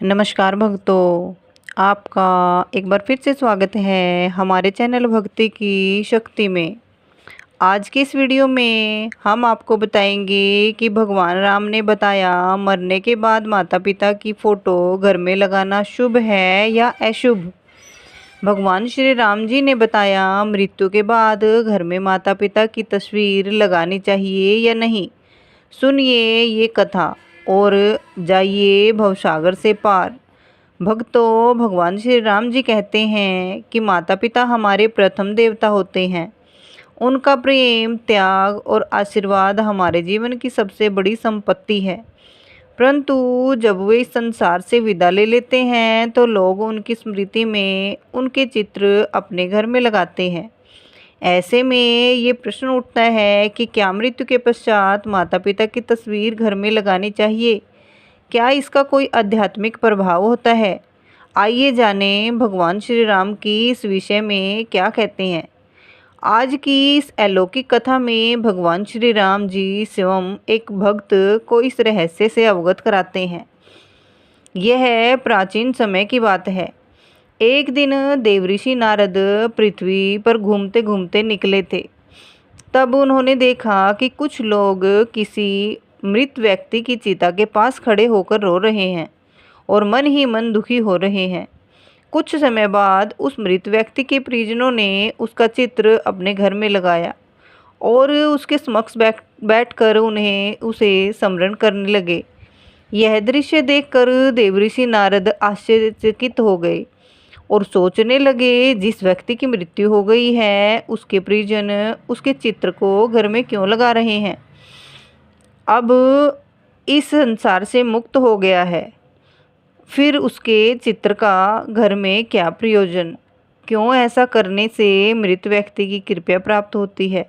नमस्कार भक्तों, आपका एक बार फिर से स्वागत है हमारे चैनल भक्ति की शक्ति में। आज की इस वीडियो में हम आपको बताएंगे कि भगवान राम ने बताया मरने के बाद माता पिता की फ़ोटो घर में लगाना शुभ है या अशुभ। भगवान श्री राम जी ने बताया मृत्यु के बाद घर में माता पिता की तस्वीर लगानी चाहिए या नहीं। सुनिए ये कथा और जाइए भवसागर से पार। भक्तों, भगवान श्री राम जी कहते हैं कि माता पिता हमारे प्रथम देवता होते हैं। उनका प्रेम, त्याग और आशीर्वाद हमारे जीवन की सबसे बड़ी संपत्ति है। परंतु जब वे इस संसार से विदा ले लेते हैं तो लोग उनकी स्मृति में उनके चित्र अपने घर में लगाते हैं। ऐसे में ये प्रश्न उठता है कि क्या मृत्यु के पश्चात माता पिता की तस्वीर घर में लगानी चाहिए? क्या इसका कोई आध्यात्मिक प्रभाव होता है? आइए जानें भगवान श्री राम की इस विषय में क्या कहते हैं। आज की इस अलौकिक कथा में भगवान श्री राम जी स्वयं एक भक्त को इस रहस्य से अवगत कराते हैं। यह प्राचीन समय की बात है। एक दिन देवऋषि नारद पृथ्वी पर घूमते घूमते निकले थे। तब उन्होंने देखा कि कुछ लोग किसी मृत व्यक्ति की चिता के पास खड़े होकर रो रहे हैं और मन ही मन दुखी हो रहे हैं। कुछ समय बाद उस मृत व्यक्ति के परिजनों ने उसका चित्र अपने घर में लगाया और उसके समक्ष बैठकर उन्हें उसे स्मरण करने लगे। यह दृश्य देखकर देवऋषि नारद आश्चर्यचकित हो गए और सोचने लगे, जिस व्यक्ति की मृत्यु हो गई है उसके परिजन उसके चित्र को घर में क्यों लगा रहे हैं? अब इस संसार से मुक्त हो गया है, फिर उसके चित्र का घर में क्या प्रयोजन? क्यों ऐसा करने से मृत व्यक्ति की कृपा प्राप्त होती है,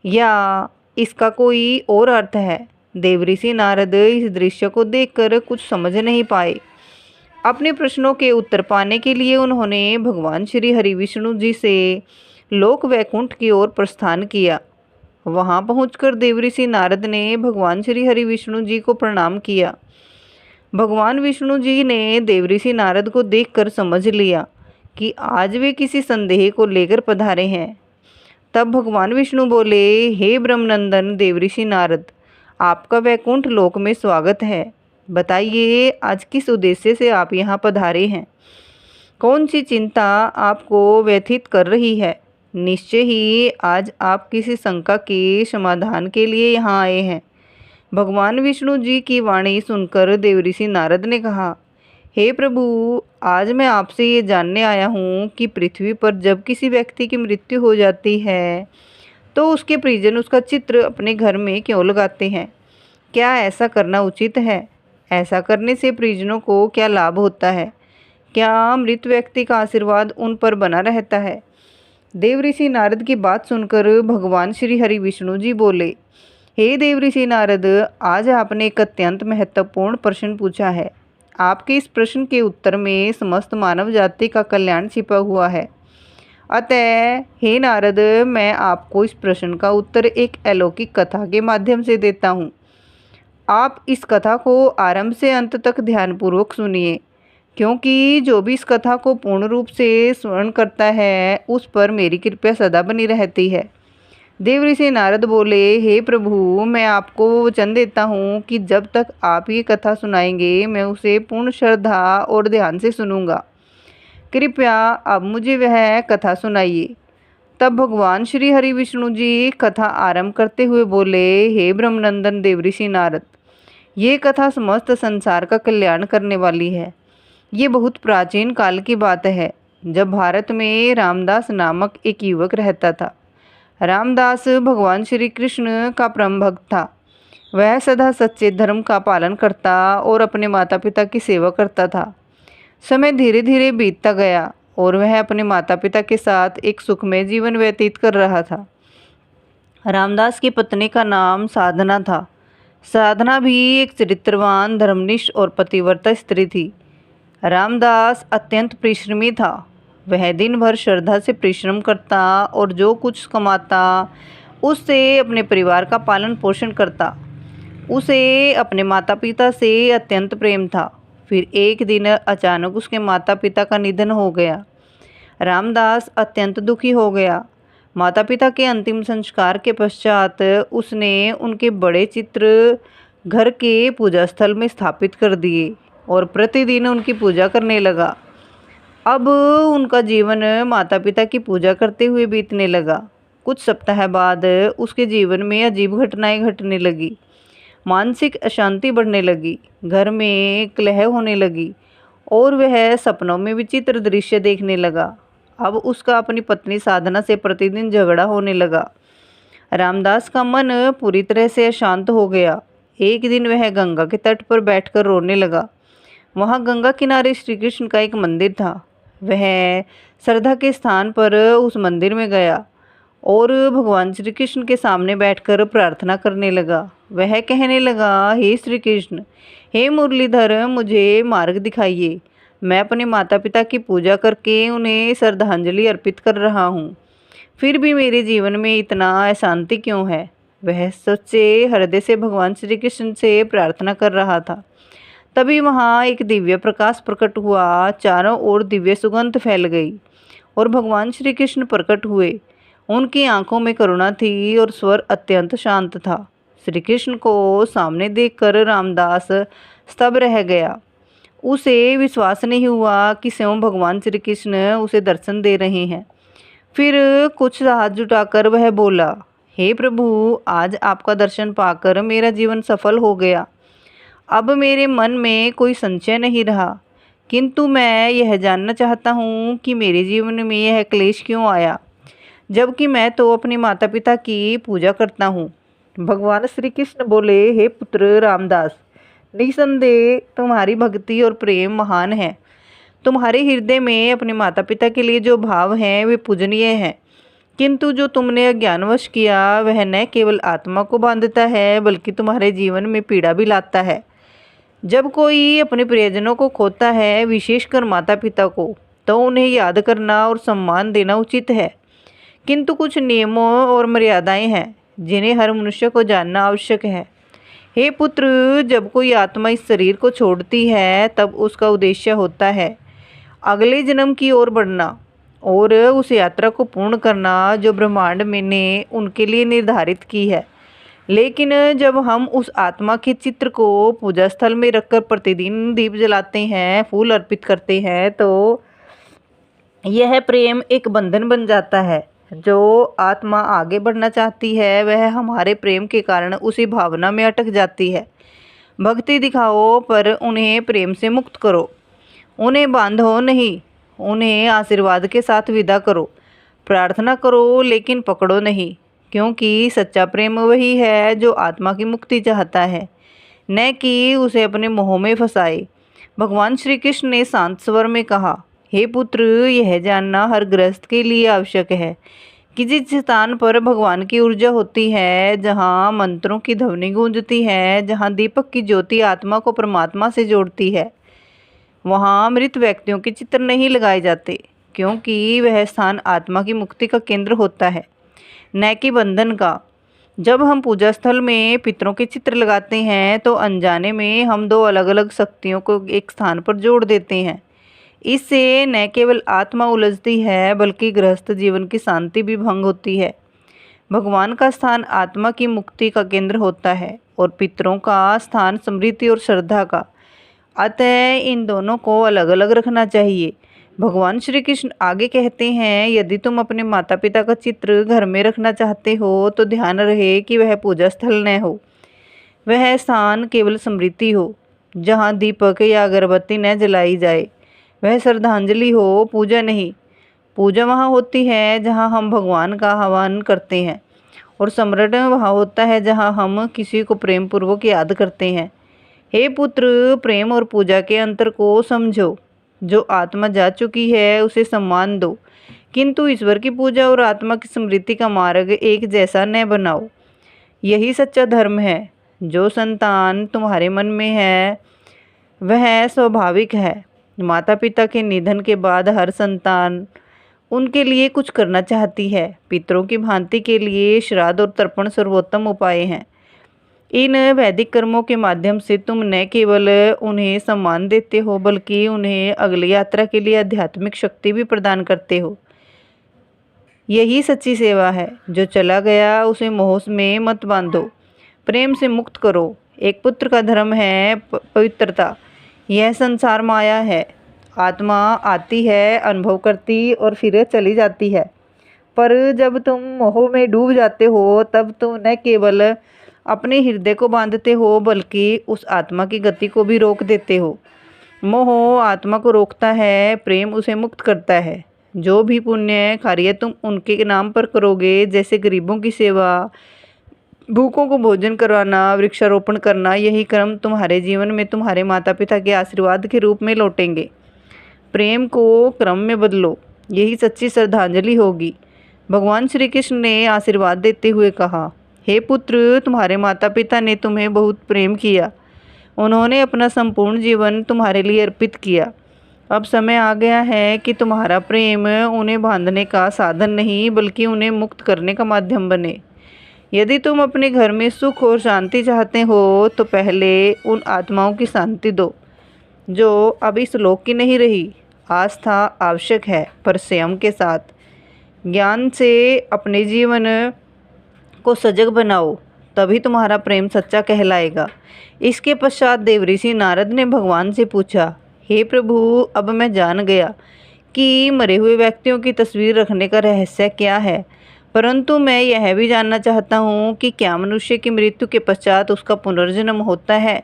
या इसका कोई और अर्थ है? देवऋषि नारद इस दृश्य को देखकर कुछ समझ नहीं पाए। अपने प्रश्नों के उत्तर पाने के लिए उन्होंने भगवान श्री हरि विष्णु जी से लोक वैकुंठ की ओर प्रस्थान किया। वहां पहुंचकर देवऋषि नारद ने भगवान श्री हरि विष्णु जी को प्रणाम किया। भगवान विष्णु जी ने देवऋषि नारद को देखकर समझ लिया कि आज वे किसी संदेह को लेकर पधारे हैं। तब भगवान विष्णु बोले, हे ब्रह्मनंदन देवऋषि नारद, आपका वैकुंठ लोक में स्वागत है। बताइए, आज किस उद्देश्य से आप यहाँ पधारे हैं? कौन सी चिंता आपको व्यथित कर रही है? निश्चय ही आज आप किसी शंका के समाधान के लिए यहाँ आए हैं। भगवान विष्णु जी की वाणी सुनकर देवऋषि नारद ने कहा, हे प्रभु, आज मैं आपसे ये जानने आया हूँ कि पृथ्वी पर जब किसी व्यक्ति की मृत्यु हो जाती है तो उसके परिजन उसका चित्र अपने घर में क्यों लगाते हैं? क्या ऐसा करना उचित है? ऐसा करने से परिजनों को क्या लाभ होता है? क्या मृत व्यक्ति का आशीर्वाद उन पर बना रहता है? देवऋषि नारद की बात सुनकर भगवान श्री हरि विष्णु जी बोले, हे देवऋषि नारद, आज आपने एक अत्यंत महत्वपूर्ण प्रश्न पूछा है। आपके इस प्रश्न के उत्तर में समस्त मानव जाति का कल्याण छिपा हुआ है। अतः हे नारद, मैं आपको इस प्रश्न का उत्तर एक अलौकिक कथा के माध्यम से देता हूँ। आप इस कथा को आरंभ से अंत तक ध्यानपूर्वक सुनिए, क्योंकि जो भी इस कथा को पूर्ण रूप से स्मरण करता है उस पर मेरी कृपा सदा बनी रहती है। देवऋषि नारद बोले, हे प्रभु, मैं आपको वचन देता हूँ कि जब तक आप ये कथा सुनाएंगे मैं उसे पूर्ण श्रद्धा और ध्यान से सुनूंगा। कृपया अब मुझे वह कथा सुनाइए। तब भगवान श्री हरि विष्णु जी कथा आरंभ करते हुए बोले, हे ब्रह्मनंदन देवऋषि नारद, ये कथा समस्त संसार का कल्याण करने वाली है। ये बहुत प्राचीन काल की बात है, जब भारत में रामदास नामक एक युवक रहता था। रामदास भगवान श्री कृष्ण का परम भक्त था। वह सदा सच्चे धर्म का पालन करता और अपने माता पिता की सेवा करता था। समय धीरे धीरे बीतता गया और वह अपने माता पिता के साथ एक सुखमय जीवन व्यतीत कर रहा था। रामदास की पत्नी का नाम साधना था। साधना भी एक चरित्रवान, धर्मनिष्ठ और पतिव्रता स्त्री थी। रामदास अत्यंत परिश्रमी था। वह दिन भर श्रद्धा से परिश्रम करता और जो कुछ कमाता उससे अपने परिवार का पालन पोषण करता। उसे अपने माता पिता से अत्यंत प्रेम था। फिर एक दिन अचानक उसके माता पिता का निधन हो गया। रामदास अत्यंत दुखी हो गया। माता पिता के अंतिम संस्कार के पश्चात उसने उनके बड़े चित्र घर के पूजा स्थल में स्थापित कर दिए और प्रतिदिन उनकी पूजा करने लगा। अब उनका जीवन माता पिता की पूजा करते हुए बीतने लगा। कुछ सप्ताह बाद उसके जीवन में अजीब घटनाएं घटने लगी। मानसिक अशांति बढ़ने लगी, घर में कलह होने लगी और वह सपनों में विचित्र दृश्य देखने लगा। अब उसका अपनी पत्नी साधना से प्रतिदिन झगड़ा होने लगा। रामदास का मन पूरी तरह से अशांत हो गया। एक दिन वह गंगा के तट पर बैठकर रोने लगा। वहाँ गंगा किनारे श्री कृष्ण का एक मंदिर था। वह श्रद्धा के स्थान पर उस मंदिर में गया और भगवान श्री कृष्ण के सामने बैठकर प्रार्थना करने लगा। वह कहने लगा, हे श्री कृष्ण, हे मुरलीधर, मुझे मार्ग दिखाइए। मैं अपने माता पिता की पूजा करके उन्हें श्रद्धांजलि अर्पित कर रहा हूँ, फिर भी मेरे जीवन में इतना अशांति क्यों है। वह सच्चे हृदय से भगवान श्री कृष्ण से प्रार्थना कर रहा था। तभी वहाँ एक दिव्य प्रकाश प्रकट हुआ। चारों ओर दिव्य सुगंध फैल गई और भगवान श्री कृष्ण प्रकट हुए। उनकी आंखों में करुणा थी और स्वर अत्यंत शांत था। श्री कृष्ण को सामने देखकर रामदास स्तब्ध रह गया। उसे विश्वास नहीं हुआ कि स्वयं भगवान श्री कृष्ण उसे दर्शन दे रहे हैं। फिर कुछ हाथ जुटाकर वह बोला, हे प्रभु, आज आपका दर्शन पाकर मेरा जीवन सफल हो गया। अब मेरे मन में कोई संशय नहीं रहा, किंतु मैं यह जानना चाहता हूँ कि मेरे जीवन में यह क्लेश क्यों आया, जबकि मैं तो अपने माता पिता की पूजा करता हूँ। भगवान श्री कृष्ण बोले, हे पुत्र रामदास, निसंदेह तुम्हारी भक्ति और प्रेम महान है। तुम्हारे हृदय में अपने माता पिता के लिए जो भाव हैं वे पूजनीय हैं, किंतु जो तुमने अज्ञानवश किया वह न केवल आत्मा को बांधता है बल्कि तुम्हारे जीवन में पीड़ा भी लाता है। जब कोई अपने प्रियजनों को खोता है, विशेषकर माता पिता को, तो उन्हें याद करना और सम्मान देना उचित है, किंतु कुछ नियमों और मर्यादाएं हैं जिन्हें हर मनुष्य को जानना आवश्यक है। हे पुत्र, जब कोई आत्मा इस शरीर को छोड़ती है तब उसका उद्देश्य होता है अगले जन्म की ओर बढ़ना और उस यात्रा को पूर्ण करना जो ब्रह्मांड में ने उनके लिए निर्धारित की है। लेकिन जब हम उस आत्मा के चित्र को पूजा स्थल में रखकर प्रतिदिन दीप जलाते हैं, फूल अर्पित करते हैं, तो यह प्रेम एक बंधन बन जाता है। जो आत्मा आगे बढ़ना चाहती है वह हमारे प्रेम के कारण उसी भावना में अटक जाती है। भक्ति दिखाओ पर उन्हें प्रेम से मुक्त करो। उन्हें बांधो नहीं, उन्हें आशीर्वाद के साथ विदा करो। प्रार्थना करो लेकिन पकड़ो नहीं, क्योंकि सच्चा प्रेम वही है जो आत्मा की मुक्ति चाहता है, न कि उसे अपने मोह में फंसाए। भगवान श्री कृष्ण ने शांत स्वर में कहा, हे पुत्र, यह जानना हर गृहस्थ के लिए आवश्यक है कि जिस स्थान पर भगवान की ऊर्जा होती है, जहाँ मंत्रों की ध्वनि गूंजती है, जहाँ दीपक की ज्योति आत्मा को परमात्मा से जोड़ती है, वहाँ मृत व्यक्तियों के चित्र नहीं लगाए जाते, क्योंकि वह स्थान आत्मा की मुक्ति का केंद्र होता है, न कि बंधन का। जब हम पूजा स्थल में पितरों के चित्र लगाते हैं तो अनजाने में हम दो अलग अलग शक्तियों को एक स्थान पर जोड़ देते हैं। इससे न केवल आत्मा उलझती है बल्कि गृहस्थ जीवन की शांति भी भंग होती है। भगवान का स्थान आत्मा की मुक्ति का केंद्र होता है और पितरों का स्थान स्मृति और श्रद्धा का। अतः इन दोनों को अलग अलग रखना चाहिए। भगवान श्री कृष्ण आगे कहते हैं, यदि तुम अपने माता पिता का चित्र घर में रखना चाहते हो तो ध्यान रहे कि वह पूजा स्थल न हो, वह स्थान केवल स्मृति हो जहाँ दीपक या अगरबत्ती न जलाई जाए। वह श्रद्धांजलि हो, पूजा नहीं। पूजा वहाँ होती है जहाँ हम भगवान का आह्वान करते हैं और स्मरण वहाँ होता है जहाँ हम किसी को प्रेम पूर्वक याद करते हैं। हे पुत्र, प्रेम और पूजा के अंतर को समझो। जो आत्मा जा चुकी है उसे सम्मान दो, किंतु ईश्वर की पूजा और आत्मा की स्मृति का मार्ग एक जैसा न बनाओ। यही सच्चा धर्म है। जो संतान तुम्हारे मन में है वह स्वाभाविक है। माता पिता के निधन के बाद हर संतान उनके लिए कुछ करना चाहती है। पितरों की भांति के लिए श्राद्ध और तर्पण सर्वोत्तम उपाय हैं। इन वैदिक कर्मों के माध्यम से तुम न केवल उन्हें सम्मान देते हो बल्कि उन्हें अगली यात्रा के लिए आध्यात्मिक शक्ति भी प्रदान करते हो। यही सच्ची सेवा है। जो चला गया उसे मोह में मत बांधो, प्रेम से मुक्त करो। एक पुत्र का धर्म है पवित्रता। यह संसार माया है। आत्मा आती है, अनुभव करती और फिर चली जाती है। पर जब तुम मोह में डूब जाते हो तब तुम न केवल अपने हृदय को बांधते हो बल्कि उस आत्मा की गति को भी रोक देते हो। मोह आत्मा को रोकता है, प्रेम उसे मुक्त करता है। जो भी पुण्य कार्य तुम उनके नाम पर करोगे, जैसे गरीबों की सेवा, भूखों को भोजन करवाना, वृक्षारोपण करना, यही कर्म तुम्हारे जीवन में तुम्हारे माता पिता के आशीर्वाद के रूप में लौटेंगे। प्रेम को क्रम में बदलो, यही सच्ची श्रद्धांजलि होगी। भगवान श्री कृष्ण ने आशीर्वाद देते हुए कहा, हे पुत्र, तुम्हारे माता पिता ने तुम्हें बहुत प्रेम किया। उन्होंने अपना संपूर्ण जीवन तुम्हारे लिए अर्पित किया। अब समय आ गया है कि तुम्हारा प्रेम उन्हें बांधने का साधन नहीं बल्कि उन्हें मुक्त करने का माध्यम बने। यदि तुम अपने घर में सुख और शांति चाहते हो तो पहले उन आत्माओं की शांति दो जो अब इस लोक की नहीं रही। आस्था आवश्यक है पर संयम के साथ। ज्ञान से अपने जीवन को सजग बनाओ, तभी तुम्हारा प्रेम सच्चा कहलाएगा। इसके पश्चात देवऋषि नारद ने भगवान से पूछा, हे प्रभु, अब मैं जान गया कि मरे हुए व्यक्तियों की तस्वीर रखने का रहस्य क्या है, परंतु मैं यह भी जानना चाहता हूँ कि क्या मनुष्य की मृत्यु के पश्चात उसका पुनर्जन्म होता है?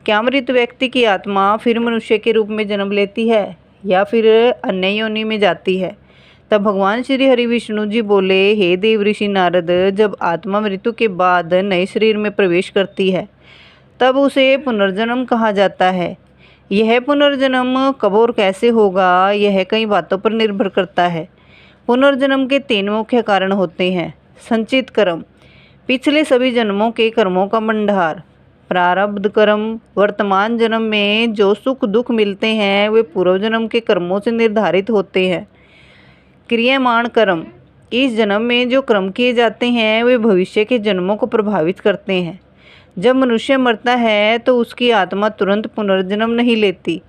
क्या मृत व्यक्ति की आत्मा फिर मनुष्य के रूप में जन्म लेती है या फिर अन्य योनि में जाती है? तब भगवान श्री हरि विष्णु जी बोले, हे देव ऋषि नारद, जब आत्मा मृत्यु के बाद नए शरीर में प्रवेश करती है तब उसे पुनर्जन्म कहा जाता है। यह पुनर्जन्म कब और कैसे होगा, यह कई बातों पर निर्भर करता है। पुनर्जन्म के 3 मुख्य कारण होते हैं। संचित कर्म, पिछले सभी जन्मों के कर्मों का भंडार। प्रारब्ध कर्म, वर्तमान जन्म में जो सुख दुख मिलते हैं वे पूर्व जन्म के कर्मों से निर्धारित होते हैं। क्रियामान कर्म, इस जन्म में जो कर्म किए जाते हैं वे भविष्य के जन्मों को प्रभावित करते हैं। जब मनुष्य मरता है तो उसकी आत्मा तुरंत पुनर्जन्म नहीं लेती।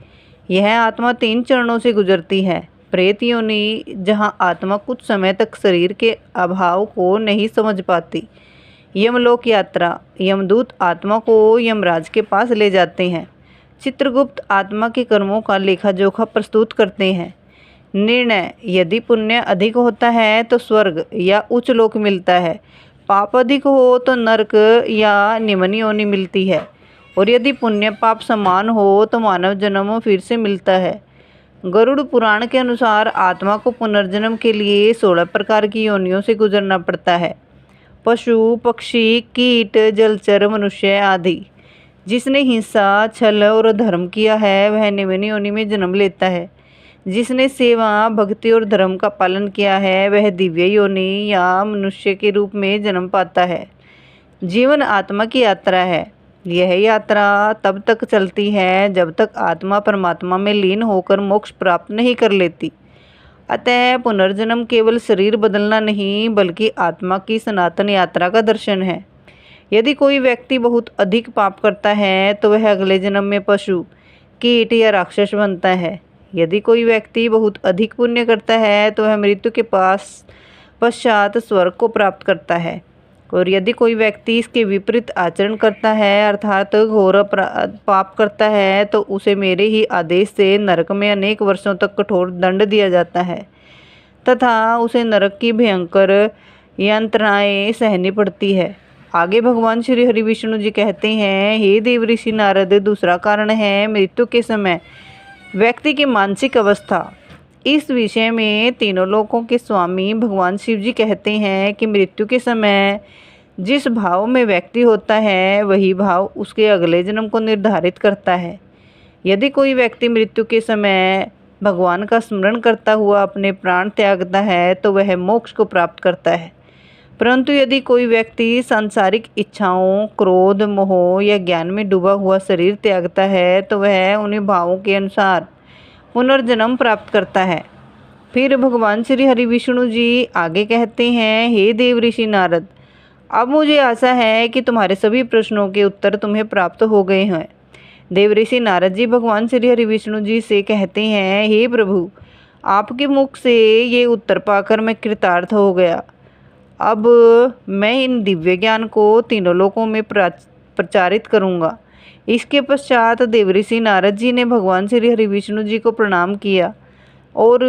यह आत्मा 3 चरणों से गुजरती है। प्रेत योनि, जहाँ आत्मा कुछ समय तक शरीर के अभाव को नहीं समझ पाती। यमलोक यात्रा, यमदूत आत्मा को यमराज के पास ले जाते हैं। चित्रगुप्त आत्मा के कर्मों का लेखा जोखा प्रस्तुत करते हैं। निर्णय, यदि पुण्य अधिक होता है तो स्वर्ग या उच्च लोक मिलता है, पाप अधिक हो तो नरक या निम्न योनि मिलती है, और यदि पुण्य पाप समान हो तो मानव जन्म फिर से मिलता है। गरुड़ पुराण के अनुसार आत्मा को पुनर्जन्म के लिए 16 प्रकार की योनियों से गुजरना पड़ता है। पशु, पक्षी, कीट, जलचर, मनुष्य आदि। जिसने हिंसा, छल और धर्म किया है वह निम्न योनि में जन्म लेता है। जिसने सेवा, भक्ति और धर्म का पालन किया है वह दिव्य योनि या मनुष्य के रूप में जन्म पाता है। जीवन आत्मा की यात्रा है। यह यात्रा तब तक चलती है जब तक आत्मा परमात्मा में लीन होकर मोक्ष प्राप्त नहीं कर लेती। अतः पुनर्जन्म केवल शरीर बदलना नहीं बल्कि आत्मा की सनातन यात्रा का दर्शन है। यदि कोई व्यक्ति बहुत अधिक पाप करता है तो वह अगले जन्म में पशु, कीट या राक्षस बनता है। यदि कोई व्यक्ति बहुत अधिक पुण्य करता है तो वह मृत्यु के पश्चात स्वर्ग को प्राप्त करता है, और यदि कोई व्यक्ति इसके विपरीत आचरण करता है अर्थात घोर पाप करता है तो उसे मेरे ही आदेश से नरक में अनेक वर्षों तक कठोर दंड दिया जाता है तथा उसे नरक की भयंकर यंत्रणाएं सहनी पड़ती है। आगे भगवान श्री हरि विष्णु जी कहते हैं, हे देव ऋषि नारद, दूसरा कारण है मृत्यु के समय व्यक्ति की मानसिक अवस्था। इस विषय में तीनों लोकों के स्वामी भगवान शिव जी कहते हैं कि मृत्यु के समय जिस भाव में व्यक्ति होता है वही भाव उसके अगले जन्म को निर्धारित करता है। यदि कोई व्यक्ति मृत्यु के समय भगवान का स्मरण करता हुआ अपने प्राण त्यागता है तो वह मोक्ष को प्राप्त करता है, परंतु यदि कोई व्यक्ति सांसारिक इच्छाओं, क्रोध, मोह या ज्ञान में डूबा हुआ शरीर त्यागता है तो वह उन्हीं भावों के अनुसार पुनर्जन्म प्राप्त करता है। फिर भगवान श्री हरि विष्णु जी आगे कहते हैं, हे देव ऋषि नारद, अब मुझे आशा है कि तुम्हारे सभी प्रश्नों के उत्तर तुम्हें प्राप्त हो गए हैं। देवऋषि नारद जी भगवान श्री हरि विष्णु जी से कहते हैं, हे प्रभु, आपके मुख से ये उत्तर पाकर मैं कृतार्थ हो गया। अब मैं इन दिव्य ज्ञान को तीनों लोकों में प्रचारित करूँगा। इसके पश्चात देवऋषि नारद जी ने भगवान श्री हरि विष्णु जी को प्रणाम किया और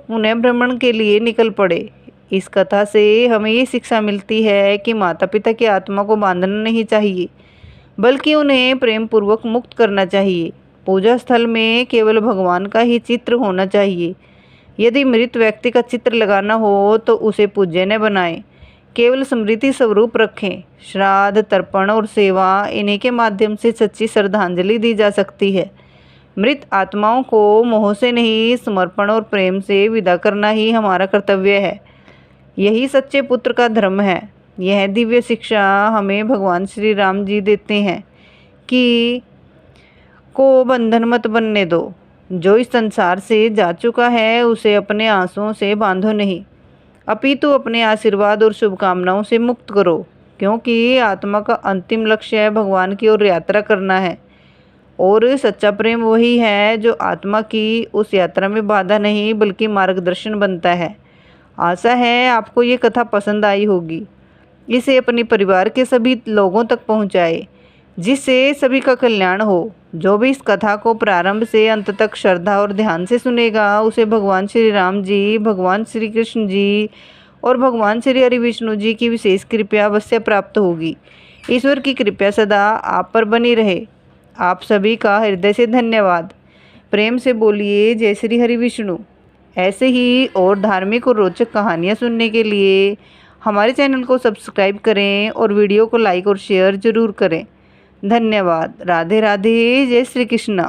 पुनः भ्रमण के लिए निकल पड़े। इस कथा से हमें ये शिक्षा मिलती है कि माता पिता की आत्मा को बांधना नहीं चाहिए, बल्कि उन्हें प्रेम पूर्वक मुक्त करना चाहिए। पूजा स्थल में केवल भगवान का ही चित्र होना चाहिए। यदि मृत व्यक्ति का चित्र लगाना हो तो उसे पूज्य न बनाएं, केवल स्मृति स्वरूप रखें। श्राद्ध, तर्पण और सेवा, इन्हीं के माध्यम से सच्ची श्रद्धांजलि दी जा सकती है। मृत आत्माओं को मोह से नहीं, समर्पण और प्रेम से विदा करना ही हमारा कर्तव्य है। यही सच्चे पुत्र का धर्म है। यह दिव्य शिक्षा हमें भगवान श्री राम जी देते हैं कि को बंधन मत बनने दो। जो इस संसार से जा चुका है उसे अपने आंसुओं से बांधो नहीं, अपितु अपने आशीर्वाद और शुभकामनाओं से मुक्त करो, क्योंकि आत्मा का अंतिम लक्ष्य भगवान की ओर यात्रा करना है। और सच्चा प्रेम वही है जो आत्मा की उस यात्रा में बाधा नहीं बल्कि मार्गदर्शन बनता है। आशा है आपको ये कथा पसंद आई होगी। इसे अपने परिवार के सभी लोगों तक पहुंचाए, जिससे सभी का कल्याण हो। जो भी इस कथा को प्रारंभ से अंत तक श्रद्धा और ध्यान से सुनेगा उसे भगवान श्री राम जी, भगवान श्री कृष्ण जी और भगवान श्री हरि विष्णु जी की विशेष कृपा अवश्य प्राप्त होगी। ईश्वर की कृपा सदा आप पर बनी रहे। आप सभी का हृदय से धन्यवाद। प्रेम से बोलिए जय श्री हरि विष्णु। ऐसे ही और धार्मिक और रोचक कहानियाँ सुनने के लिए हमारे चैनल को सब्सक्राइब करें और वीडियो को लाइक और शेयर ज़रूर करें। धन्यवाद। राधे राधे। जय श्री कृष्णा।